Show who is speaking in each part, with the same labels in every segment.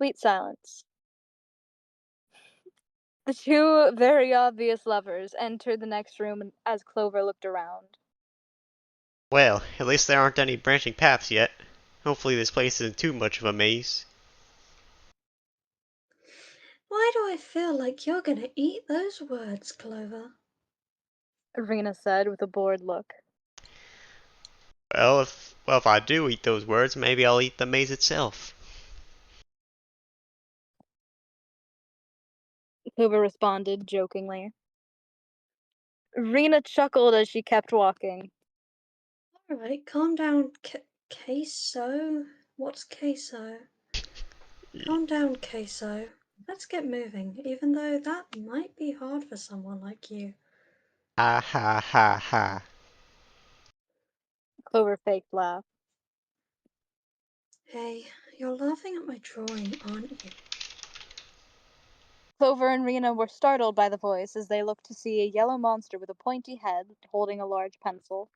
Speaker 1: Complete silence. The two very obvious lovers entered the next room as Clover looked around.
Speaker 2: Well, at least there aren't any branching paths yet. Hopefully this place isn't too much of a maze.
Speaker 3: Why do I feel like you're gonna eat those words, Clover?
Speaker 1: Irina said with a bored look.
Speaker 2: Well, if I do eat those words, maybe I'll eat the maze itself.
Speaker 1: Clover responded jokingly. Irina chuckled as she kept walking.
Speaker 3: Alright, calm down, Queso? What's queso? Calm down, Queso. Let's get moving, even though that might be hard for someone like you.
Speaker 2: Ha ha ha ha.
Speaker 1: Clover faked laugh.
Speaker 3: Hey, you're laughing at my drawing, aren't you?
Speaker 1: Clover and Rena were startled by the voice as they looked to see a yellow monster with a pointy head holding a large pencil.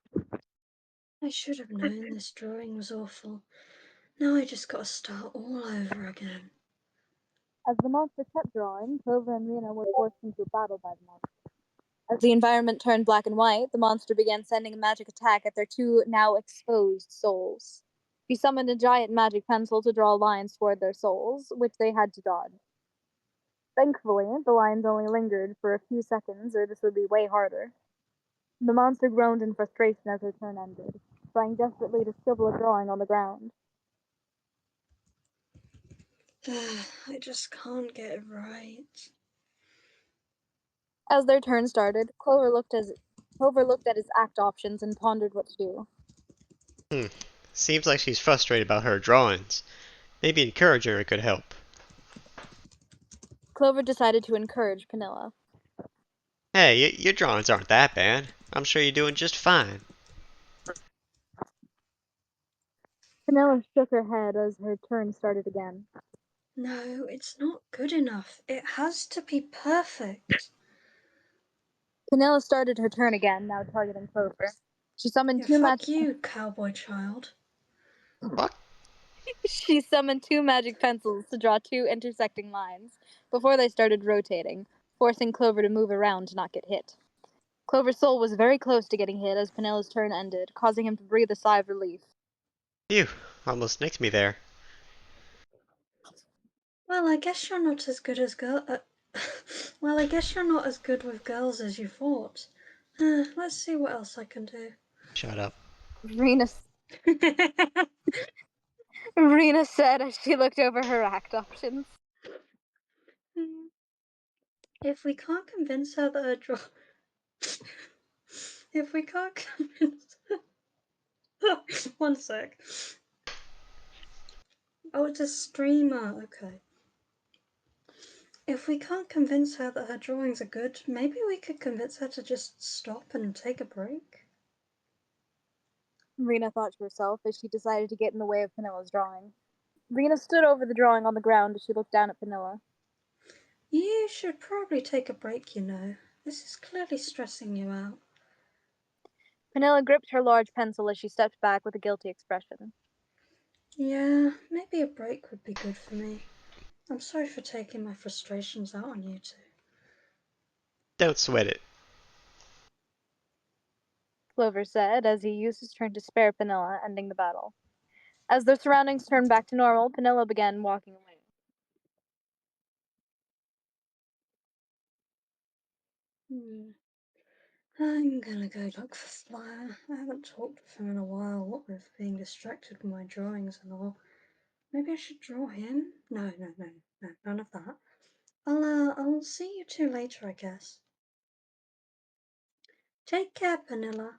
Speaker 3: I should have known this drawing was awful. Now I just gotta start all over again.
Speaker 1: As the monster kept drawing, Clover and Rena were forced into a battle by the monster. As the environment turned black and white, the monster began sending a magic attack at their two now exposed souls. He summoned a giant magic pencil to draw lines toward their souls, which they had to dodge. Thankfully, the lines only lingered for a few seconds, or this would be way harder. The monster groaned in frustration as her turn ended, trying desperately to scribble a drawing on the ground.
Speaker 3: I just can't get it right.
Speaker 1: As their turn started, Clover looked at his act options and pondered what to do.
Speaker 2: Hmm. Seems like she's frustrated about her drawings. Maybe encouraging her could help.
Speaker 1: Clover decided to encourage Penilla.
Speaker 2: Hey, your drawings aren't that bad. I'm sure you're doing just fine.
Speaker 1: Penilla shook her head as her turn started again.
Speaker 3: No, it's not good enough. It has to be perfect.
Speaker 1: Penilla started her turn again, now targeting Clover. She summoned
Speaker 3: Yeah,
Speaker 1: two
Speaker 3: fuck
Speaker 1: magic
Speaker 3: you, cowboy child.
Speaker 2: What?
Speaker 1: She summoned two magic pencils to draw two intersecting lines before they started rotating, forcing Clover to move around to not get hit. Clover's soul was very close to getting hit as Penella's turn ended, causing him to breathe a sigh of relief.
Speaker 2: Phew, almost nicked me there.
Speaker 3: Well, I guess you're not as good as well, I guess you're not as good with girls as you thought. Let's see what else I can do.
Speaker 2: Shut up.
Speaker 1: Rena, Rena said as she looked over her act options.
Speaker 3: If we can't convince her that her draw, if we can't convince, one sec. Oh, it's a streamer. Okay. If we can't convince her that her drawings are good, maybe we could convince her to just stop and take a break.
Speaker 1: Rena thought to herself as she decided to get in the way of Penella's drawing. Rena stood over the drawing on the ground as she looked down at Penilla.
Speaker 3: You should probably take a break, you know. This is clearly stressing you out.
Speaker 1: Penilla gripped her large pencil as she stepped back with a guilty expression.
Speaker 3: Yeah, maybe a break would be good for me. I'm sorry for taking my frustrations out on you two.
Speaker 2: Don't sweat it.
Speaker 1: Clover said as he used his turn to spare Penilla, ending the battle. As their surroundings turned back to normal, Penilla began walking away.
Speaker 3: Hmm. I'm gonna go look for Flyer. I haven't talked with him in a while, what with being distracted with my drawings and all. Maybe I should draw him? No, none of that. I'll see you two later, I guess. Take care, Penilla.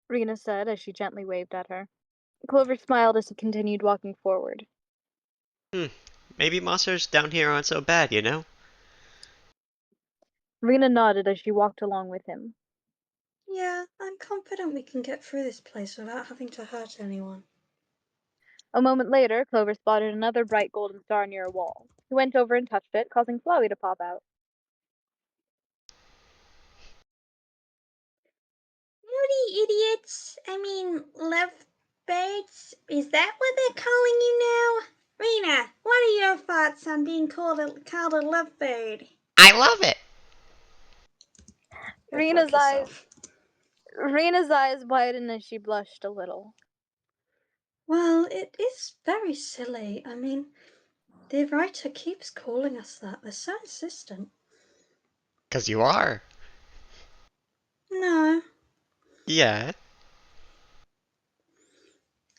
Speaker 1: Rena said as she gently waved at her. Clover smiled as he continued walking forward.
Speaker 2: Hmm. Maybe monsters down here aren't so bad, you know?
Speaker 1: Rena nodded as she walked along with him.
Speaker 3: Yeah, I'm confident we can get through this place without having to hurt anyone.
Speaker 1: A moment later, Clover spotted another bright golden star near a wall. He went over and touched it, causing Flowey to pop out.
Speaker 3: Howdy, idiots. I mean, love birds. Is that what they're calling you now? thoughts on being called a lovebird?
Speaker 2: I love it.
Speaker 3: Go fuck yourself.
Speaker 1: Rena's eyes widened as she blushed a little.
Speaker 3: Well, it is very silly. I mean, the writer keeps calling us that. They're so insistent.
Speaker 2: 'Cause you are.
Speaker 3: No.
Speaker 2: Yeah.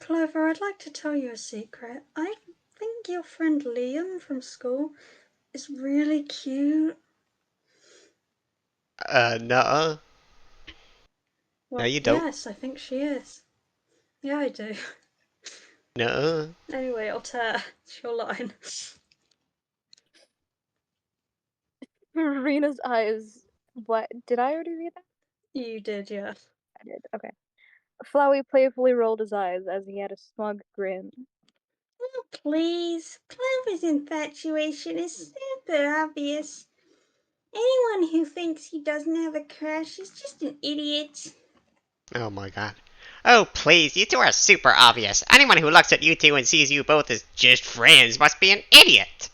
Speaker 3: Clover, I'd like to tell you a secret. I think your friend Liam from school is really cute.
Speaker 2: Nuh-uh. No,
Speaker 3: Well,
Speaker 2: you don't.
Speaker 3: yes, I think she is. Yeah, I do.
Speaker 2: Nuh-uh.
Speaker 3: Anyway, I'll tear. It's your line.
Speaker 1: Rena's eyes. What? Did I already read that?
Speaker 3: You did, yeah.
Speaker 1: I did. Okay. Flowey playfully rolled his eyes as he had a smug grin.
Speaker 3: Oh, please. Clover's infatuation is super obvious. Anyone who thinks he doesn't have a crush is just an idiot.
Speaker 2: Oh my god. Oh, please, you two are super obvious. Anyone who looks at you two and sees you both as just friends must be an idiot.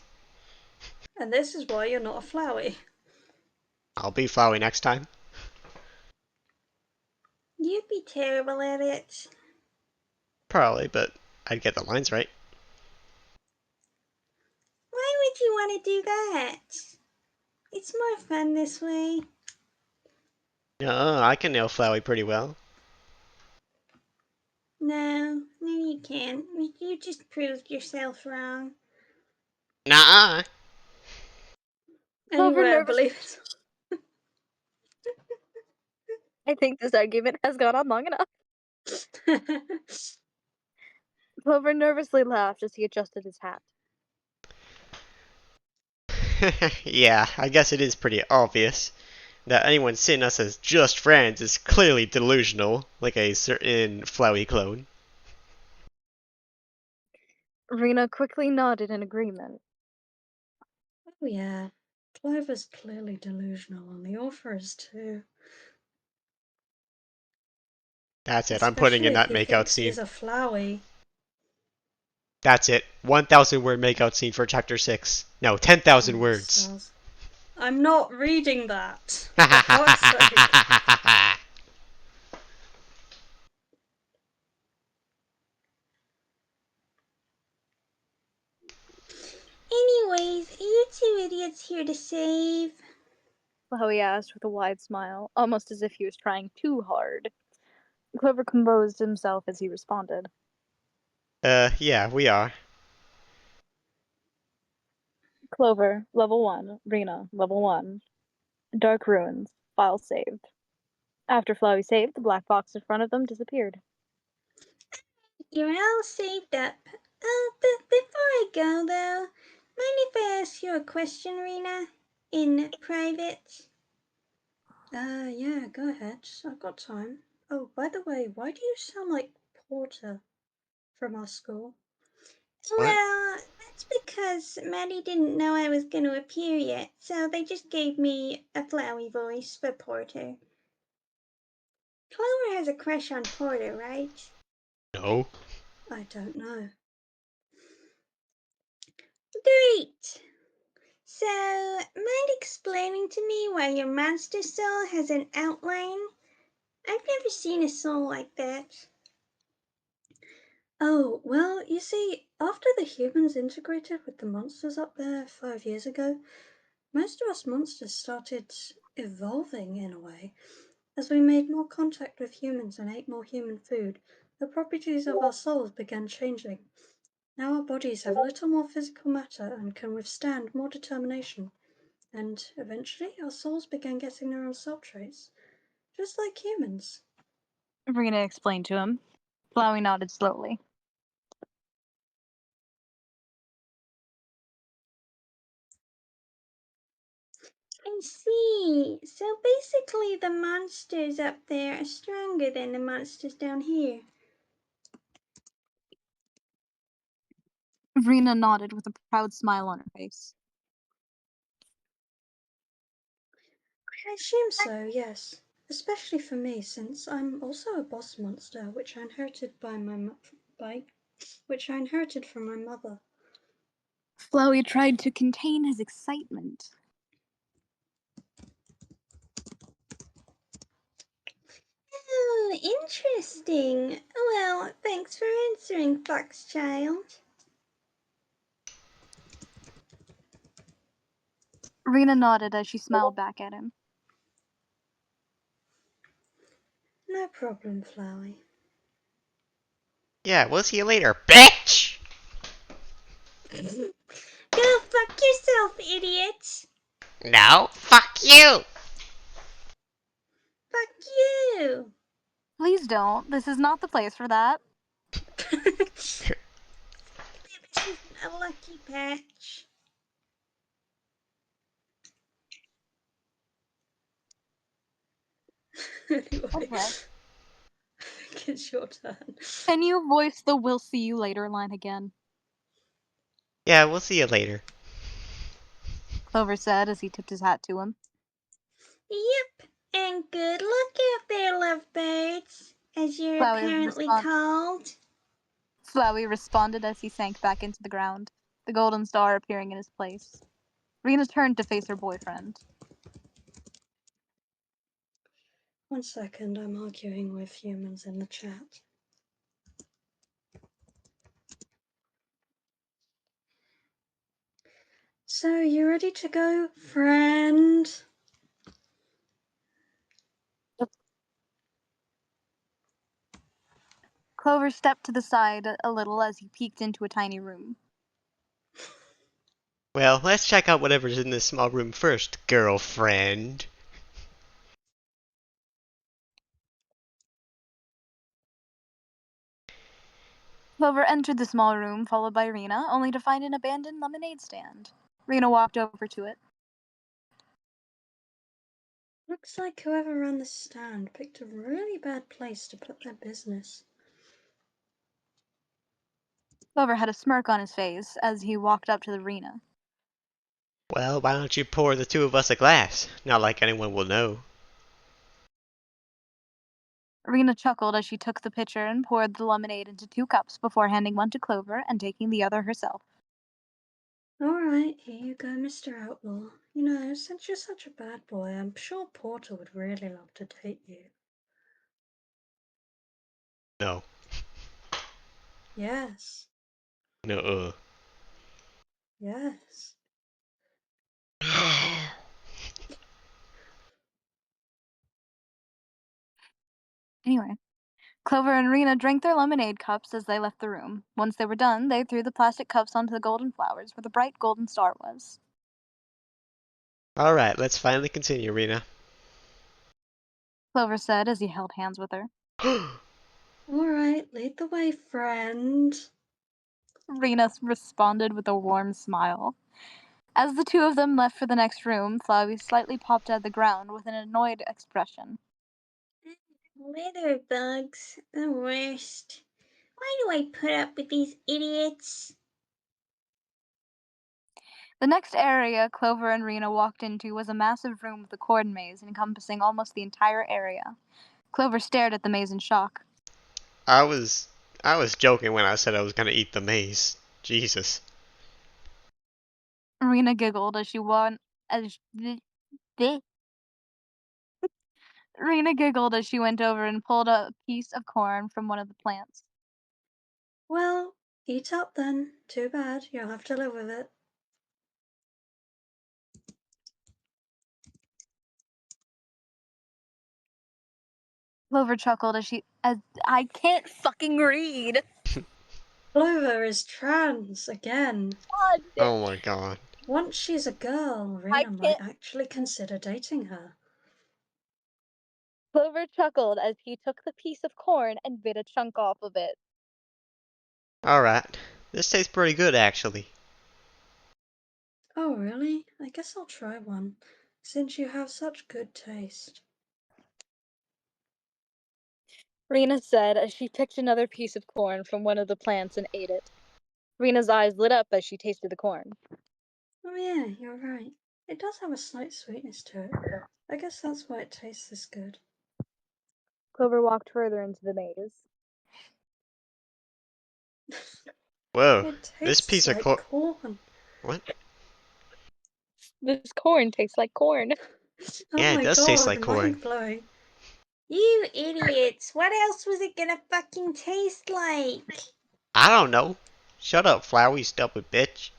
Speaker 3: And this is why you're not a Flowey.
Speaker 2: I'll be Flowey next time.
Speaker 3: You'd be terrible at it.
Speaker 2: Probably, but I'd get the lines right.
Speaker 3: Why would you want to do that? It's more fun this way.
Speaker 2: No, I can nail Flowey pretty well.
Speaker 3: No, you can't. You just proved yourself wrong.
Speaker 2: Nuh-uh.
Speaker 1: Clover
Speaker 3: Anyway, I
Speaker 1: nervously.
Speaker 3: believe
Speaker 1: I think this argument has gone on long enough.
Speaker 3: it.
Speaker 1: Clover nervously laughed as he adjusted his hat.
Speaker 2: Yeah, I guess it is pretty obvious that anyone seeing us as just friends is clearly delusional, like a certain Flowey clone.
Speaker 1: Rena quickly nodded in agreement.
Speaker 3: Oh yeah, Clover's clearly delusional, and the author is too.
Speaker 2: That's it, I'm putting
Speaker 3: Especially
Speaker 2: in
Speaker 3: if
Speaker 2: that
Speaker 3: he
Speaker 2: makeout
Speaker 3: thinks
Speaker 2: scene.
Speaker 3: he's a Flowey.
Speaker 2: That's it. 1,000 word makeout scene for chapter 6. No, 10,000 words.
Speaker 3: I'm not reading that. For fuck's sake. Anyways, are you two idiots here to save?
Speaker 1: Chloe asked with a wide smile, almost as if he was trying too hard. Clover composed himself as he responded.
Speaker 2: Yeah, we are.
Speaker 1: Clover, level 1. Rena, level 1. Dark Ruins. File saved. After Flowey saved, the black box in front of them disappeared.
Speaker 3: You're all saved up. Oh, but before I go though, mind if I ask you a question, Rena? In private? Yeah, go ahead. I've got time. Oh, by the way, why do you sound like Porter from our school?
Speaker 2: What?
Speaker 3: Well, that's because Maddie didn't know I was going to appear yet, so they just gave me a Flowey voice for Porter. Clover has a crush on Porter, right?
Speaker 2: No.
Speaker 3: I don't know. Great! So, mind explaining to me why your monster soul has an outline? I've never seen a soul like that. Oh, well, you see, after the humans integrated with the monsters up there 5 years ago, most of us monsters started evolving in a way. As we made more contact with humans and ate more human food, the properties of our souls began changing. Now our bodies have a little more physical matter and can withstand more determination. And eventually, our souls began getting their own soul traits, just like humans.
Speaker 1: Rena explained to him. Flowey nodded slowly.
Speaker 3: I see. So basically, the monsters up there are stronger than the monsters down here.
Speaker 1: Rena nodded with a proud smile on her face.
Speaker 3: I assume so, yes. Especially for me, since I'm also a boss monster, which I inherited from my mother.
Speaker 1: Flowey tried to contain his excitement.
Speaker 3: Oh, interesting. Well, thanks for answering, Foxchild.
Speaker 1: Rena nodded as she smiled back at him.
Speaker 3: No problem, Flowey.
Speaker 2: Yeah, we'll see you later, bitch!
Speaker 3: Go fuck yourself, idiot!
Speaker 2: No, fuck you!
Speaker 3: Fuck you!
Speaker 1: Please don't. This is not the place for that.
Speaker 3: This is a lucky patch. Anyway,
Speaker 1: Okay.
Speaker 3: I think it's your turn.
Speaker 1: Can you voice the "we'll see you later" line again?
Speaker 2: Yeah, we'll see you later.
Speaker 1: Clover said as he tipped his hat to him.
Speaker 3: Yep, and good luck out there, lovebirds, as you're apparently called.
Speaker 1: Flowey responded as he sank back into the ground, the golden star appearing in his place. Rena turned to face her boyfriend.
Speaker 3: 1 second, I'm arguing with humans in the chat. So, you ready to go, friend?
Speaker 1: Clover stepped to the side a little as he peeked into a tiny room.
Speaker 2: Well, let's check out whatever's in this small room first, girlfriend.
Speaker 1: Clover entered the small room, followed by Rena, only to find an abandoned lemonade stand. Rena walked over to it.
Speaker 3: Looks like whoever ran the stand picked a really bad place to put their business.
Speaker 1: Clover had a smirk on his face as he walked up to the Rena.
Speaker 2: Well, why don't you pour the two of us a glass? Not like anyone will know.
Speaker 1: Rena chuckled as she took the pitcher and poured the lemonade into 2 cups before handing one to Clover and taking the other herself.
Speaker 3: Alright, here you go, Mr. Outlaw. You know, since you're such a bad boy, I'm sure Porter would really love to date you.
Speaker 2: No.
Speaker 3: Yes.
Speaker 2: No.
Speaker 3: Yes.
Speaker 1: Anyway, Clover and Rena drank their lemonade cups as they left the room. Once they were done, they threw the plastic cups onto the golden flowers where the bright golden star was.
Speaker 2: Alright, let's finally continue, Rena.
Speaker 1: Clover said as he held hands with her.
Speaker 3: Alright, lead the way, friend.
Speaker 1: Rena responded with a warm smile. As the two of them left for the next room, Flowey slightly popped out of the ground with an annoyed expression.
Speaker 3: Litter bugs, the worst. Why do I put up with these idiots?
Speaker 1: The next area Clover and Rena walked into was a massive room with a corn maze encompassing almost the entire area. Clover stared at the maze in shock.
Speaker 2: I was joking when I said I was gonna eat the maze. Jesus.
Speaker 1: Rena giggled as she went as Rena giggled as she went over and pulled a piece of corn from one of the plants.
Speaker 3: Well, eat up then. Too bad, you'll have to live with it.
Speaker 1: Clover chuckled as I can't fucking read.
Speaker 3: Clover is trans again.
Speaker 1: God,
Speaker 2: Oh my god.
Speaker 3: Once she's a girl, Rena might actually consider dating her.
Speaker 1: Clover chuckled as he took the piece of corn and bit a chunk off of it.
Speaker 2: Alright. This tastes pretty good, actually.
Speaker 3: Oh, really? I guess I'll try one, since you have such good taste.
Speaker 1: Rena said as she picked another piece of corn from one of the plants and ate it. Rena's eyes lit up as she tasted the corn.
Speaker 3: Oh yeah, you're right. It does have a slight sweetness to it. I guess that's why it tastes this good.
Speaker 1: Clover walked further into the maze.
Speaker 2: Whoa.
Speaker 3: It
Speaker 2: This
Speaker 3: tastes
Speaker 2: piece of
Speaker 3: like
Speaker 2: corn.
Speaker 3: corn.
Speaker 2: What?
Speaker 1: This corn tastes like corn.
Speaker 3: Oh
Speaker 2: Yeah, it
Speaker 3: my
Speaker 2: does taste
Speaker 3: god,
Speaker 2: like corn.
Speaker 3: mind blowing. You idiots! What else was it gonna fucking taste like?
Speaker 2: I don't know. Shut up, Flower, you stupid bitch.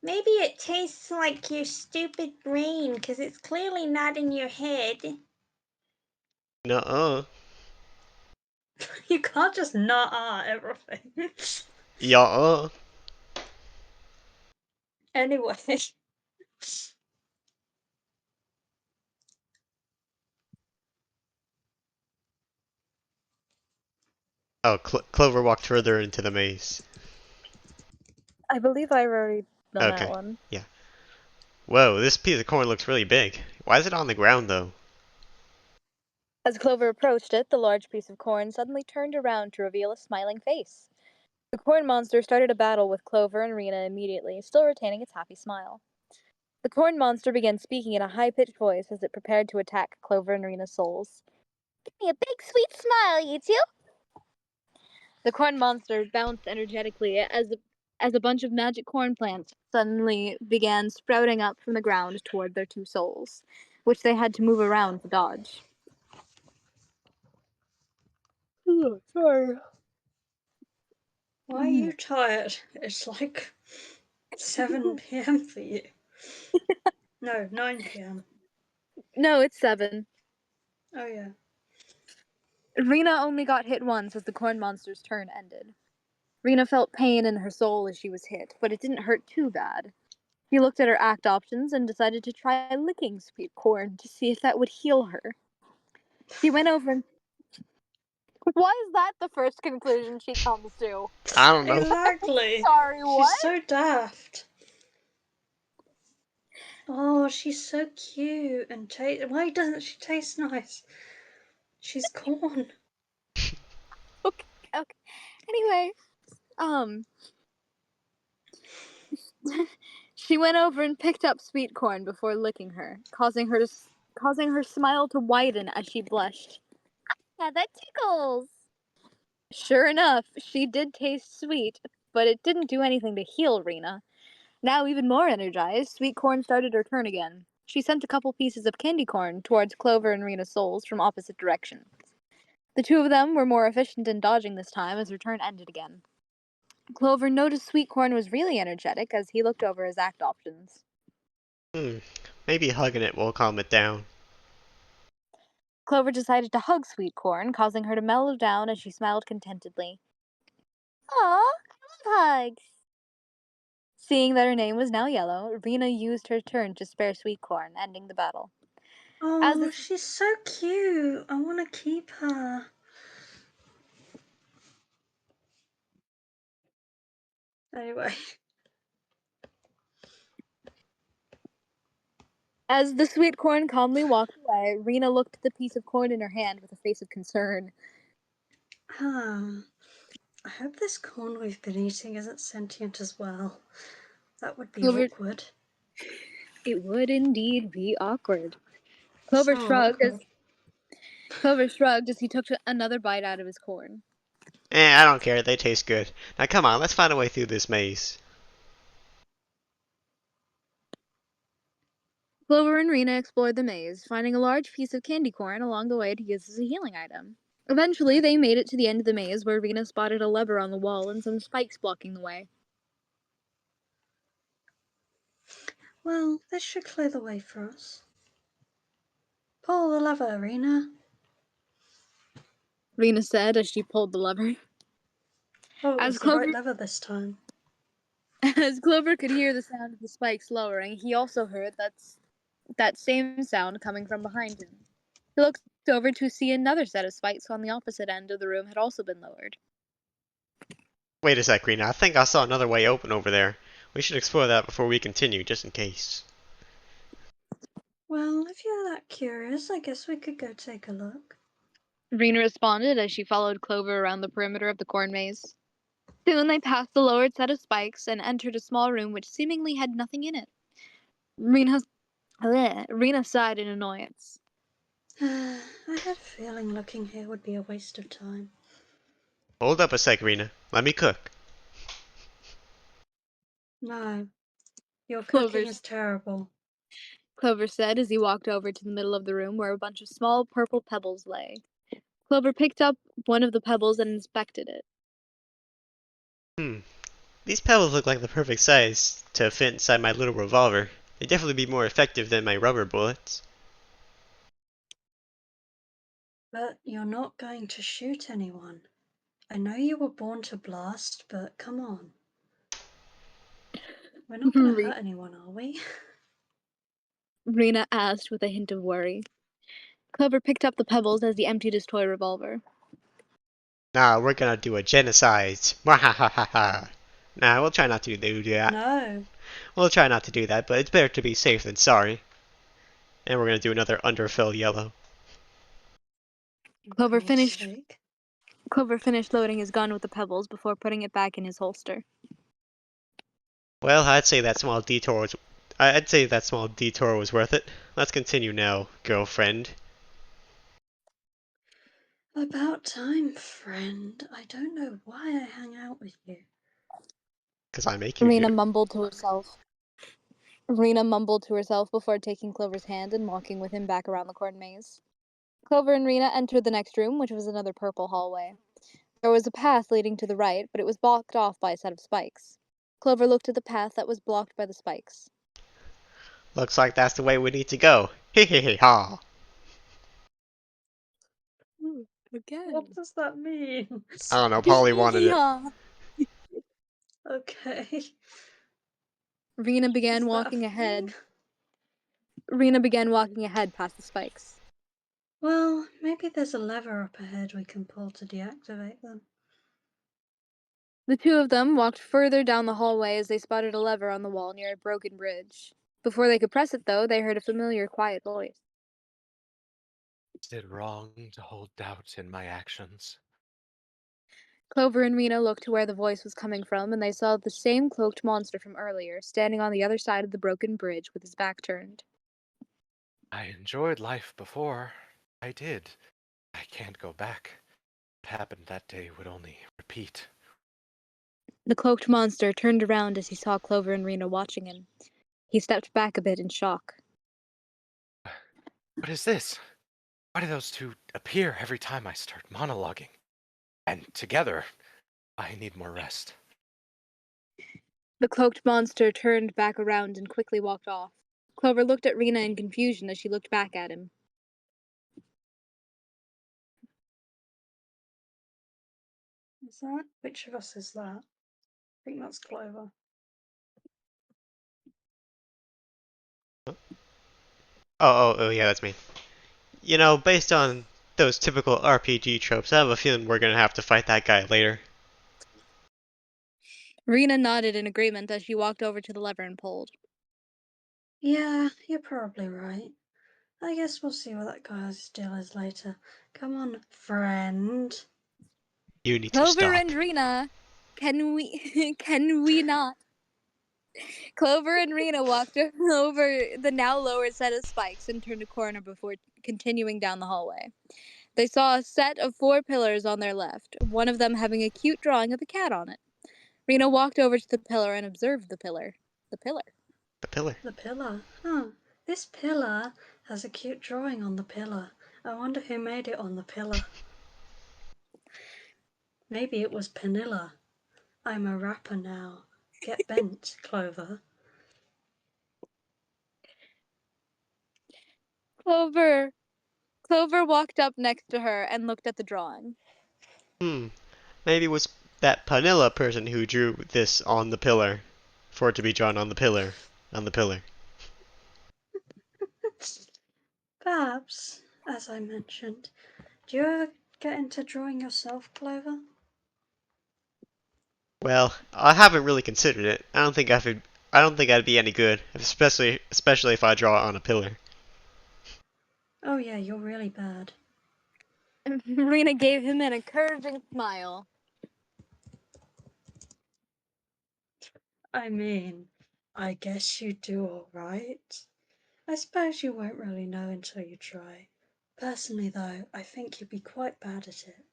Speaker 3: Maybe it tastes like your stupid brain, because it's clearly not in your head.
Speaker 2: Nuh-uh.
Speaker 3: You can't just not everything.
Speaker 2: Yeah.
Speaker 3: Anyway.
Speaker 2: Oh, Clover walked further into the maze.
Speaker 1: I believe I've already done that
Speaker 2: Okay.
Speaker 1: one.
Speaker 2: Yeah. Whoa, this piece of corn looks really big. Why is it on the ground, though?
Speaker 1: As Clover approached it, the large piece of corn suddenly turned around to reveal a smiling face. The corn monster started a battle with Clover and Rena immediately, still retaining its happy smile. The corn monster began speaking in a high-pitched voice as it prepared to attack Clover and Rena's souls. Give me a big sweet smile, you two! The corn monster bounced energetically as a bunch of magic corn plants suddenly began sprouting up from the ground toward their two souls, which they had to move around to dodge. Oh, sorry.
Speaker 3: Why are you tired? It's like 7 p.m. for you. No, 9 p.m.
Speaker 1: No, it's 7.
Speaker 3: Oh, yeah.
Speaker 1: Rena only got hit once as the corn monster's turn ended. Rena felt pain in her soul as she was hit, but it didn't hurt too bad. She looked at her act options and decided to try licking sweet corn to see if that would heal her. She went over and. Why is that the first conclusion she comes to?
Speaker 2: I don't know.
Speaker 3: Exactly.
Speaker 1: Sorry,
Speaker 3: She's
Speaker 1: what?
Speaker 3: so daft. Oh, she's so cute and why doesn't she taste nice? She's corn.
Speaker 1: Okay, okay. Anyway, um, she went over and picked up sweet corn before licking her, causing her smile to widen as she blushed. Yeah, that tickles. Sure enough, she did taste sweet, but it didn't do anything to heal Rena. Now even more energized, Sweet Corn started her turn again. She sent a couple pieces of candy corn towards Clover and Rena's souls from opposite directions. The two of them were more efficient in dodging this time as her turn ended again. Clover noticed Sweet Corn was really energetic as he looked over his act options.
Speaker 2: Maybe hugging it will calm it down.
Speaker 1: Clover decided to hug Sweet Corn, causing her to mellow down as she smiled contentedly. Aw, I love hugs. Seeing that her name was now yellow, Rena used her turn to spare Sweet Corn, ending the battle. As
Speaker 3: Oh,
Speaker 1: the
Speaker 3: she's so cute. I want to keep her. Anyway.
Speaker 1: As the sweet corn calmly walked away, Rena looked at the piece of corn in her hand with a face of concern.
Speaker 3: I hope this corn we've been eating isn't sentient as well. That would be
Speaker 1: Clover,
Speaker 3: awkward.
Speaker 1: it would indeed be awkward. Clover
Speaker 3: So
Speaker 1: shrugged as
Speaker 3: awkward.
Speaker 1: he took another bite out of his corn.
Speaker 2: I don't care. They taste good. Now come on, let's find a way through this maze.
Speaker 1: Clover and Rena explored the maze, finding a large piece of candy corn along the way to use as a healing item. Eventually, they made it to the end of the maze where Rena spotted a lever on the wall and some spikes blocking the way.
Speaker 3: Well, this should clear the way for us. Pull the lever, Rena.
Speaker 1: Rena said as she pulled the lever.
Speaker 3: Oh, it
Speaker 1: As
Speaker 3: was the right
Speaker 1: Clover
Speaker 3: lever this time.
Speaker 1: as Clover could hear the sound of the spikes lowering, he also heard that same sound coming from behind him. He looked over to see another set of spikes on the opposite end of the room had also been lowered.
Speaker 2: Wait a sec, Rena. I think I saw another way open over there. We should explore that before we continue, just in case.
Speaker 3: Well, if you're that curious, I guess we could go take a look.
Speaker 1: Rena responded as she followed Clover around the perimeter of the corn maze. Soon they passed the lowered set of spikes and entered a small room which seemingly had nothing in it. Rena sighed in annoyance.
Speaker 3: I had a feeling looking here would be a waste of time.
Speaker 2: Hold up a sec, Rena. Let me cook.
Speaker 3: No, your
Speaker 1: Clover,
Speaker 3: cooking is terrible.
Speaker 1: Clover said as he walked over to the middle of the room where a bunch of small purple pebbles lay. Clover picked up one of the pebbles and inspected it.
Speaker 2: Hmm. These pebbles look like the perfect size to fit inside my little revolver. They'd definitely be more effective than my rubber bullets.
Speaker 3: But you're not going to shoot anyone. I know you were born to blast, but come on. We're not going to hurt anyone, are we?
Speaker 1: Rena asked with a hint of worry. Clover picked up the pebbles as he emptied his toy revolver.
Speaker 2: Nah, we're gonna do a genocide. Mwahahaha. Nah, we'll try not to do that.
Speaker 3: No.
Speaker 2: We'll try not to do that, but it's better to be safe than sorry. And we're gonna do another Undertale yellow.
Speaker 1: Clover
Speaker 3: God's
Speaker 1: finished
Speaker 3: sake.
Speaker 1: Clover finished loading his gun with the pebbles before putting it back in his holster.
Speaker 2: Well, I'd say that small detour was worth it. Let's continue now, girlfriend.
Speaker 3: About time, friend. I don't know why I hang out with you.
Speaker 2: 'Cause I make you
Speaker 1: Rena
Speaker 2: here.
Speaker 1: mumbled to herself. Rena mumbled to herself before taking Clover's hand and walking with him back around the corn maze. Clover and Rena entered the next room, which was another purple hallway. There was a path leading to the right, but it was blocked off by a set of spikes. Clover looked at the path that was blocked by the spikes.
Speaker 2: Looks like that's the way we need to go. Hee hee hee ha.
Speaker 1: Again.
Speaker 3: What does that mean?
Speaker 2: I don't know, Polly wanted it.
Speaker 1: Yeah.
Speaker 3: Okay.
Speaker 1: Rena began
Speaker 3: Is that a
Speaker 1: walking
Speaker 3: thing?
Speaker 1: ahead. Rena began walking ahead past the spikes.
Speaker 3: Well, maybe there's a lever up ahead we can pull to deactivate them.
Speaker 1: The two of them walked further down the hallway as they spotted a lever on the wall near a broken bridge. Before they could press it, though, they heard a familiar, quiet voice.
Speaker 4: Is it wrong to hold doubt in my actions?
Speaker 1: Clover and Rena looked to where the voice was coming from, and they saw the same cloaked monster from earlier, standing on the other side of the broken bridge with his back turned.
Speaker 4: I enjoyed life before. I did. I can't go back. What happened that day would only repeat.
Speaker 1: The cloaked monster turned around as he saw Clover and Rena watching him. He stepped back a bit in shock.
Speaker 4: What is this? Why do those two appear every time I start monologuing? And together, I need more rest.
Speaker 1: The cloaked monster turned back around and quickly walked off. Clover looked at Rena in confusion as she looked back at him.
Speaker 3: Is that? Which of us is that? I think that's Clover.
Speaker 2: Oh, yeah, that's me. You know, based on those typical RPG tropes, I have a feeling we're gonna have to fight that guy later.
Speaker 1: Rena nodded in agreement as she walked over to the lever and pulled.
Speaker 3: Yeah, you're probably right. I guess we'll see what that guy's deal is later. Come on, friend.
Speaker 2: You need to
Speaker 1: Clover
Speaker 2: stop.
Speaker 1: and Rena, can we not? Clover and Rena walked over the now lower set of spikes and turned a corner before continuing down the hallway. They saw a set of 4 pillars on their left, one of them having a cute drawing of a cat on it. Rena walked over to the pillar and observed the pillar. The pillar.
Speaker 2: The pillar.
Speaker 3: The pillar. Huh. This pillar has a cute drawing on the pillar. I wonder who made it on the pillar. Maybe it was Penilla. I'm a rapper now. Get bent, Clover.
Speaker 1: Clover. Clover walked up next to her and looked at the drawing.
Speaker 2: Maybe it was that Panilla person who drew this on the pillar. For it to be drawn on the pillar. On the pillar.
Speaker 3: Perhaps, as I mentioned. Do you ever get into drawing yourself, Clover?
Speaker 2: Well, I haven't really considered it. I don't think I'd be any good, especially if I draw it on a pillar.
Speaker 3: Oh yeah, you're really bad.
Speaker 1: Rena gave him an encouraging smile.
Speaker 3: I guess you do alright. I suppose you won't really know until you try. Personally, though, I think you'd be quite bad at it.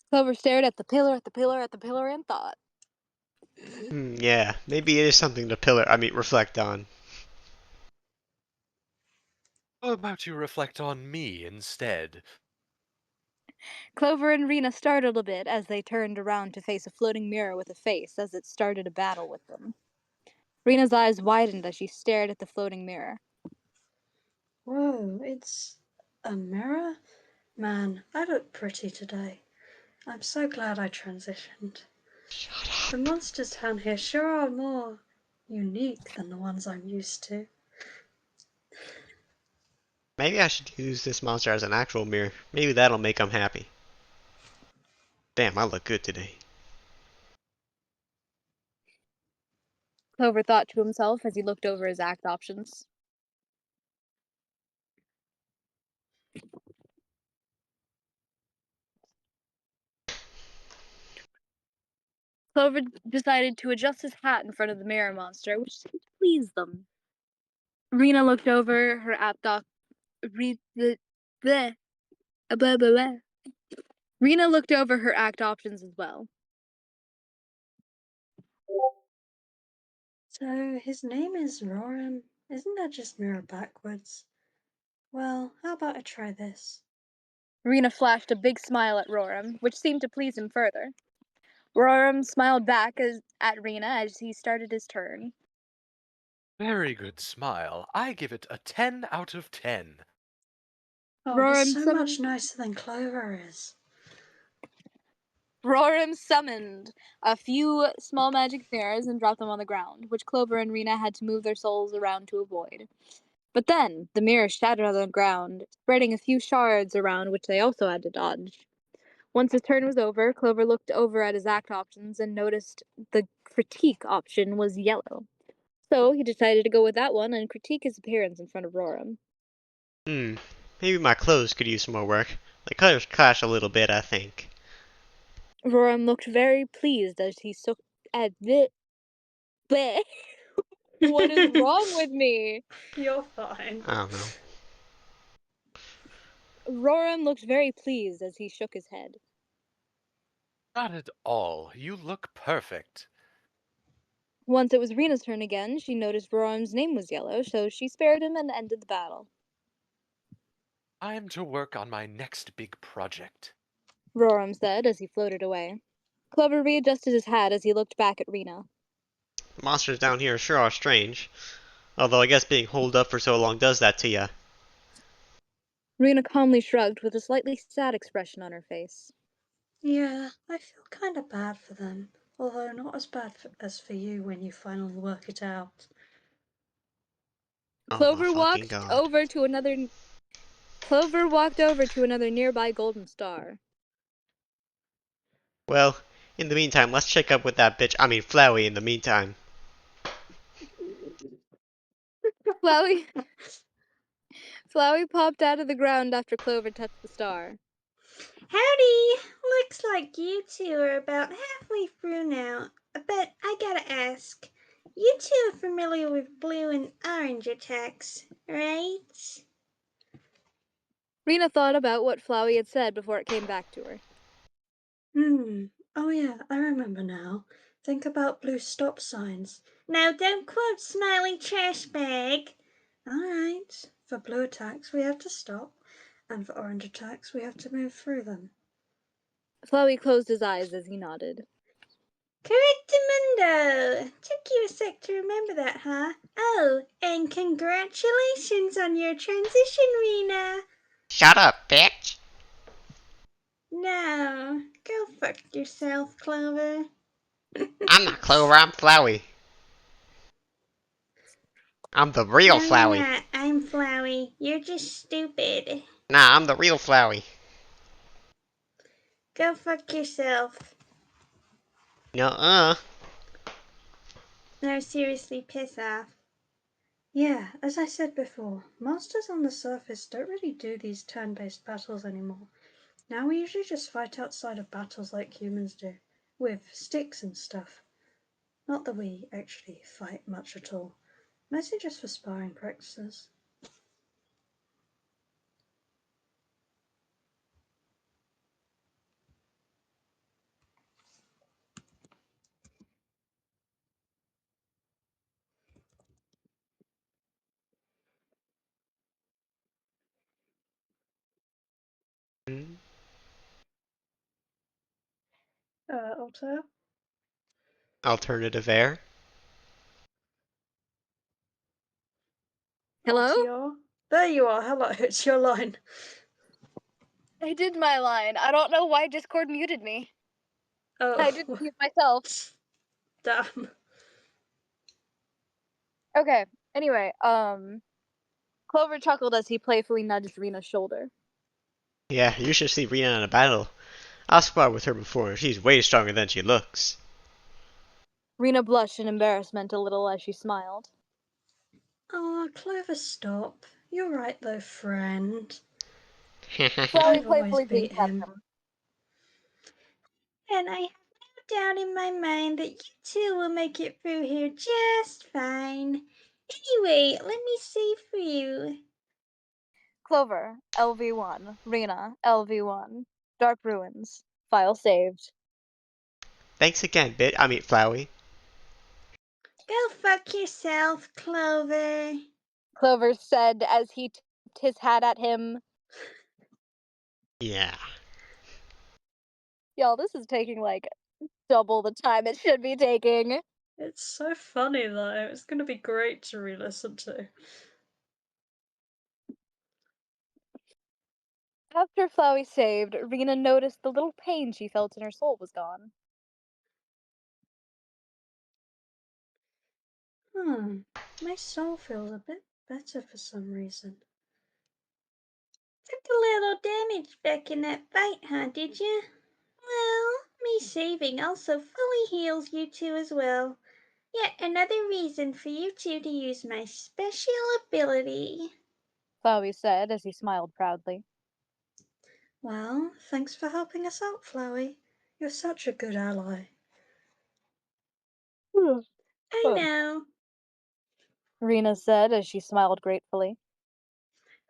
Speaker 1: Clover stared at the pillar, at the pillar, at the pillar, and thought.
Speaker 2: Yeah, maybe it is something to reflect on.
Speaker 4: How about you reflect on me instead?
Speaker 1: Clover and Rena startled a bit as they turned around to face a floating mirror with a face as it started a battle with them. Rena's eyes widened as she stared at the floating mirror.
Speaker 3: Whoa, it's a mirror? Man, I look pretty today. I'm so glad I transitioned.
Speaker 2: Shut
Speaker 3: The
Speaker 2: up.
Speaker 3: monsters down here sure are more unique than the ones I'm used to.
Speaker 2: Maybe I should use this monster as an actual mirror. Maybe that'll make him happy. Damn, I look good today.
Speaker 1: Clover thought to himself as he looked over his act options. Clover decided to adjust his hat in front of the mirror monster, which seemed to please them. Rena looked over her act doc. Bleh, bleh, blah, blah, blah. Rena looked over her act options as well.
Speaker 3: So his name is Roran. Isn't that just mirror backwards? Well, how about I try this?
Speaker 1: Rena flashed a big smile at Roram, which seemed to please him further. Roram smiled back at Rena as he started his turn.
Speaker 4: Very good smile. I give it a 10 out of 10.
Speaker 3: Oh, he's
Speaker 1: Roram
Speaker 3: so much
Speaker 1: summoned.
Speaker 3: nicer than Clover is.
Speaker 1: Roram summoned a few small magic mirrors and dropped them on the ground, which Clover and Rena had to move their souls around to avoid. But then the mirror shattered on the ground, spreading a few shards around, which they also had to dodge. Once his turn was over, Clover looked over at his act options and noticed the critique option was yellow. So he decided to go with that one and critique his appearance in front of Roram.
Speaker 2: Hmm. Maybe my clothes could use some more work. The colors clash a little bit, I think.
Speaker 1: Roram looked very pleased as he took at the. Bleh. What is wrong with me?
Speaker 3: You're fine.
Speaker 2: I don't know.
Speaker 1: Roram looked very pleased as he shook his head.
Speaker 4: Not at all. You look perfect.
Speaker 1: Once it was Rena's turn again, she noticed Roram's name was yellow, so she spared him and ended the battle.
Speaker 4: I'm to work on my next big project.
Speaker 1: Roram said as he floated away. Clover readjusted his hat as he looked back at Rena.
Speaker 2: The monsters down here sure are strange. Although I guess being holed up for so long does that to ya.
Speaker 1: Rena calmly shrugged with a slightly sad expression on her face.
Speaker 3: Yeah, I feel kind of bad for them. Although not as bad as for you when you finally work it out.
Speaker 2: Oh my
Speaker 1: Clover
Speaker 2: fucking
Speaker 1: walked
Speaker 2: god.
Speaker 1: over to another Clover walked over to another nearby golden star.
Speaker 2: Well, in the meantime, let's check up with that bitch. Flowey in the meantime.
Speaker 1: Flowey Flowey popped out of the ground after Clover touched the star.
Speaker 5: Howdy! Looks like you two are about halfway through now, but I gotta ask. You two are familiar with blue and orange attacks, right?
Speaker 1: Rena thought about what Flowey had said before it came back to her.
Speaker 3: Oh yeah, I remember now. Think about blue stop signs.
Speaker 5: Now don't quote Smiley Trash Bag.
Speaker 3: Alright, for blue attacks we have to stop, and for orange attacks we have to move through them.
Speaker 1: Flowey closed his eyes as he nodded.
Speaker 5: Correctamundo! Took you a sec to remember that, huh? Oh, and congratulations on your transition, Rena!
Speaker 2: Shut up, bitch!
Speaker 5: No, go fuck yourself, Clover.
Speaker 2: I'm not Clover, I'm Flowey. I'm the real
Speaker 5: No, you're
Speaker 2: Flowey.
Speaker 5: not. I'm Flowey. You're just stupid.
Speaker 2: Nah, I'm the real Flowey.
Speaker 5: Go fuck yourself.
Speaker 2: Nuh-uh.
Speaker 5: No, seriously, piss off.
Speaker 3: Yeah, as I said before, monsters on the surface don't really do these turn-based battles anymore. Now we usually just fight outside of battles like humans do, with sticks and stuff. Not that we actually fight much at all, mostly just for sparring practices. Altair?
Speaker 2: Alternative air.
Speaker 1: Hello?
Speaker 3: Altior? There you are, hello, it's your line.
Speaker 1: I did my line. I don't know why Discord muted me. I didn't
Speaker 3: Oh,
Speaker 1: mute myself.
Speaker 3: damn.
Speaker 1: Okay. Anyway, Clover chuckled as he playfully nudged Rena's shoulder.
Speaker 2: Yeah, you should see Rena in a battle. I've sparred with her before. She's way stronger than she looks.
Speaker 1: Rena blushed in embarrassment a little as she smiled.
Speaker 3: Oh, Clover, stop. You're right though, friend.
Speaker 1: Flowey
Speaker 3: I've always
Speaker 1: playfully
Speaker 3: beat
Speaker 1: winked at
Speaker 3: him.
Speaker 1: him.
Speaker 5: And I have no doubt in my mind that you two will make it through here just fine. Anyway, let me save for you.
Speaker 1: Clover, LV1. Rena, LV1. Dark Ruins. File saved.
Speaker 2: Thanks again, Flowey.
Speaker 5: Go fuck yourself, Clover.
Speaker 1: Clover said as he tipped his hat at him.
Speaker 2: Yeah.
Speaker 1: Y'all, this is taking like double the time it should be taking.
Speaker 3: It's so funny though. It's gonna be great to re-listen to.
Speaker 1: After Flowey saved, Rena noticed the little pain she felt in her soul was gone.
Speaker 3: My soul feels a bit better for some reason.
Speaker 5: Took a little damage back in that fight, huh, did you? Well, me saving also fully heals you two as well. Yet another reason for you two to use my special ability.
Speaker 1: Flowey said as he smiled proudly.
Speaker 3: Well, thanks for helping us out, Flowey. You're such a good ally.
Speaker 5: I know.
Speaker 1: Rena said as she smiled gratefully.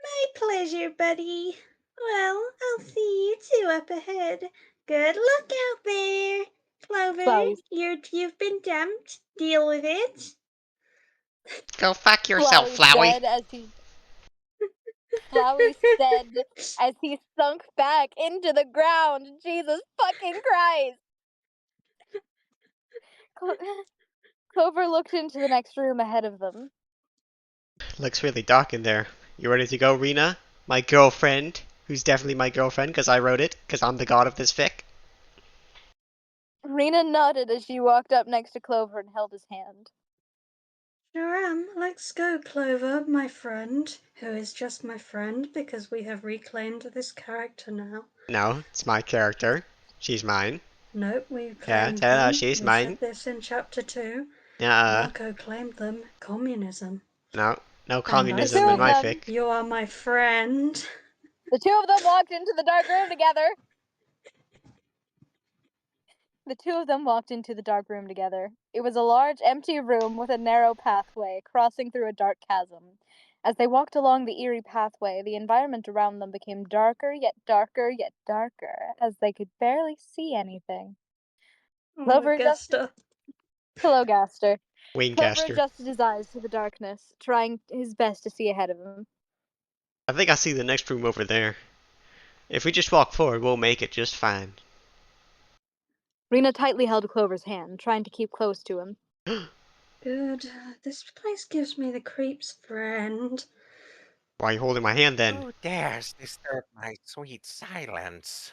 Speaker 5: My pleasure, buddy. Well, I'll see you two up ahead. Good luck out there. Clover,
Speaker 1: Flowey,
Speaker 5: you've been dumped. Deal with it.
Speaker 2: Go fuck yourself,
Speaker 1: Flowey
Speaker 2: Flowey.
Speaker 1: said as he Flowey said as he sunk back into the ground. Jesus fucking Christ! Clover looked into the next room ahead of them.
Speaker 2: Looks really dark in there. You ready to go, Rena? My girlfriend, who's definitely my girlfriend because I wrote it, because I'm the god of this fic.
Speaker 1: Rena nodded as she walked up next to Clover and held his hand.
Speaker 3: Sure am. Let's go, Clover, my friend, who is just my friend because we have reclaimed this character now.
Speaker 2: No, it's my character. She's mine.
Speaker 3: Nope, we
Speaker 2: Yeah,
Speaker 3: claimed them.
Speaker 2: she's
Speaker 3: We
Speaker 2: mine.
Speaker 3: said this in chapter 2.
Speaker 2: Uh,
Speaker 3: Marco claimed them. Communism.
Speaker 2: no
Speaker 3: And I
Speaker 1: The two
Speaker 2: communism in
Speaker 1: of
Speaker 2: my
Speaker 3: said,
Speaker 1: them,
Speaker 2: fic.
Speaker 3: you are my friend.
Speaker 1: the two of them walked into the dark room together. The two of them walked into the dark room together. It was a large, empty room with a narrow pathway crossing through a dark chasm. As they walked along the eerie pathway, the environment around them became darker, yet darker, yet darker, as they could barely see anything. Clover adjusted.
Speaker 3: Augusta.
Speaker 1: Hello, Gaster. Clover
Speaker 2: Waynecaster.
Speaker 1: adjusted his eyes to the darkness, trying his best to see ahead of him.
Speaker 2: I think I see the next room over there. If we just walk forward, we'll make it just fine.
Speaker 1: Rena tightly held Clover's hand, trying to keep close to him.
Speaker 3: Good. This place gives me the creeps, friend.
Speaker 2: Why are you holding my hand then?
Speaker 4: Who dares disturb my sweet silence?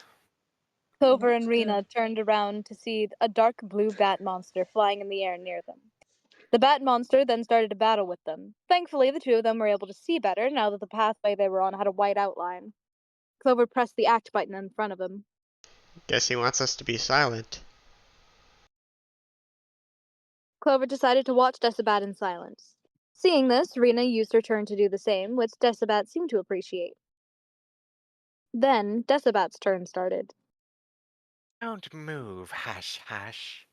Speaker 1: Clover
Speaker 3: Well,
Speaker 1: and
Speaker 3: that's
Speaker 1: Rena
Speaker 3: good.
Speaker 1: turned around to see a dark blue bat monster flying in the air near them. The bat monster then started a battle with them. Thankfully, the two of them were able to see better now that the pathway they were on had a white outline. Clover pressed the act button in front of him.
Speaker 2: Guess he wants us to be silent.
Speaker 1: Clover decided to watch Decibat in silence. Seeing this, Rena used her turn to do the same, which Decibat seemed to appreciate. Then, Decibat's turn started.
Speaker 4: Don't move, Hash Hash.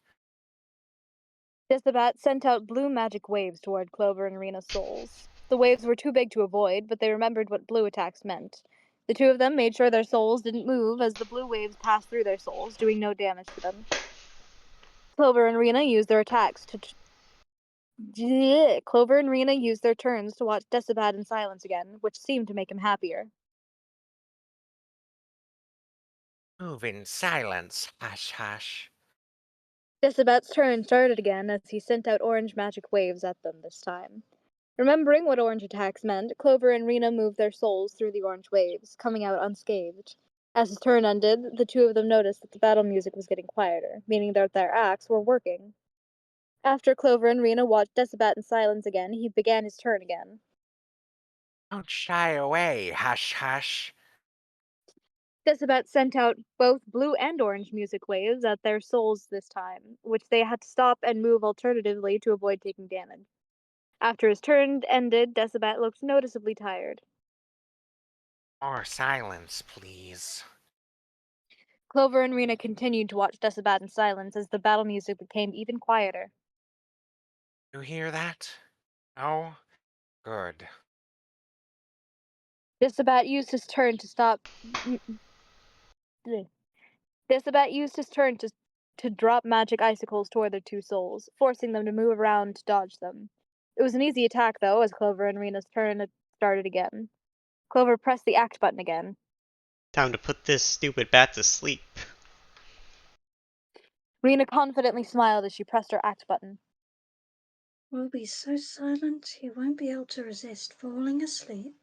Speaker 1: Decibat sent out blue magic waves toward Clover and Rena's souls. The waves were too big to avoid, but they remembered what blue attacks meant. The two of them made sure their souls didn't move as the blue waves passed through their souls, doing no damage to them. Clover and Rena used their attacks to Clover and Rena used their turns to watch Decibat in silence again, which seemed to make him happier.
Speaker 4: Move in silence, Hash Hash.
Speaker 1: Decibat's turn started again as he sent out orange magic waves at them this time. Remembering what orange attacks meant, Clover and Rena moved their souls through the orange waves, coming out unscathed. As his turn ended, the two of them noticed that the battle music was getting quieter, meaning that their acts were working. After Clover and Rena watched Decibat in silence again, he began his turn again.
Speaker 4: Don't shy away, hush hush.
Speaker 1: Decibat sent out both blue and orange music waves at their souls this time, which they had to stop and move alternatively to avoid taking damage. After his turn ended, Decibat looked noticeably tired.
Speaker 4: More silence, please.
Speaker 1: Clover and Rena continued to watch Decibat in silence as the battle music became even quieter.
Speaker 4: You hear that? No? Good.
Speaker 1: Decibat used his turn to stop. Decibat used his turn to drop magic icicles toward their two souls, forcing them to move around to dodge them. It was an easy attack, though, as Clover and Rena's turn started again. Clover pressed the act button again.
Speaker 2: Time to put this stupid bat to sleep.
Speaker 1: Rena confidently smiled as she pressed her act button.
Speaker 3: We'll be so silent he won't be able to resist falling asleep.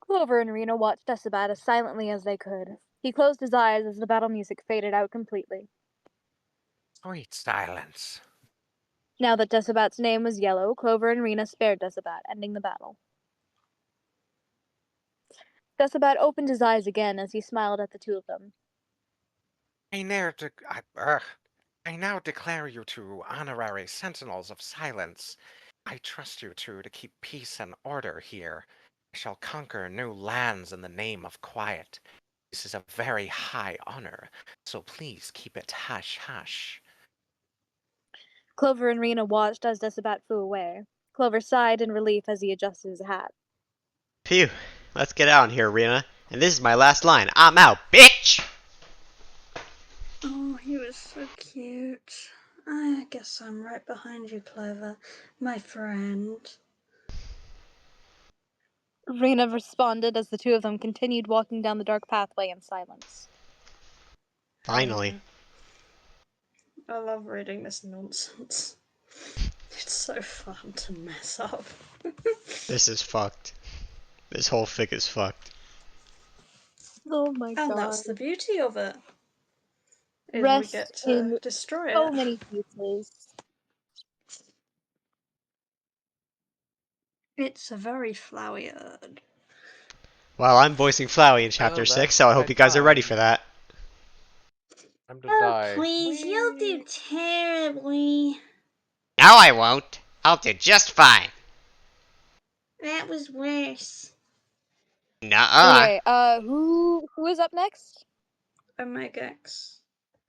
Speaker 1: Clover and Rena watched Decibat as silently as they could. He closed his eyes as the battle music faded out completely.
Speaker 4: Sweet silence.
Speaker 1: Now that Decibat's name was yellow, Clover and Rena spared Decibat, ending the battle. Decibat opened his eyes again as he smiled at the two of them.
Speaker 4: I now declare you two honorary sentinels of silence. I trust you two to keep peace and order here. I shall conquer new lands in the name of quiet. This is a very high honor, so please keep it hush hush.
Speaker 1: Clover and Rena watched as Decibat flew away. Clover sighed in relief as he adjusted his hat.
Speaker 2: Phew. Let's get out of here, Rena. And this is my last line. I'm out, bitch!
Speaker 3: Oh, he was so cute. I guess I'm right behind you, Clover, my friend.
Speaker 1: Rena responded as the two of them continued walking down the dark pathway in silence.
Speaker 2: Finally.
Speaker 3: I love reading this nonsense. It's so fun to mess up.
Speaker 2: This is fucked. This whole fic is fucked.
Speaker 1: Oh my god.
Speaker 3: And that's the beauty of it. Is we
Speaker 1: Rest
Speaker 3: get to
Speaker 1: in
Speaker 3: destroy
Speaker 1: so
Speaker 3: it.
Speaker 1: many pieces.
Speaker 3: It's a very flowery erd.
Speaker 2: Well, I'm voicing Flowey in Chapter
Speaker 4: Well,
Speaker 2: 6,
Speaker 4: that's
Speaker 2: so I
Speaker 4: my
Speaker 2: hope you guys are ready for
Speaker 4: time.
Speaker 2: that.
Speaker 4: Time to
Speaker 5: Oh,
Speaker 4: die.
Speaker 5: please, you'll do terribly.
Speaker 2: No, I won't. I'll do just fine.
Speaker 5: That was worse.
Speaker 2: Nuh-uh.
Speaker 1: Okay, who is up next?
Speaker 3: Omegax.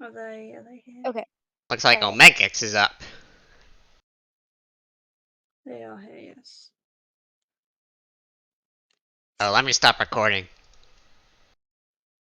Speaker 3: Are they here?
Speaker 1: Okay.
Speaker 2: Looks like
Speaker 1: Alright.
Speaker 2: Omegix is up.
Speaker 3: They are here, yes.
Speaker 2: Oh, let me stop recording.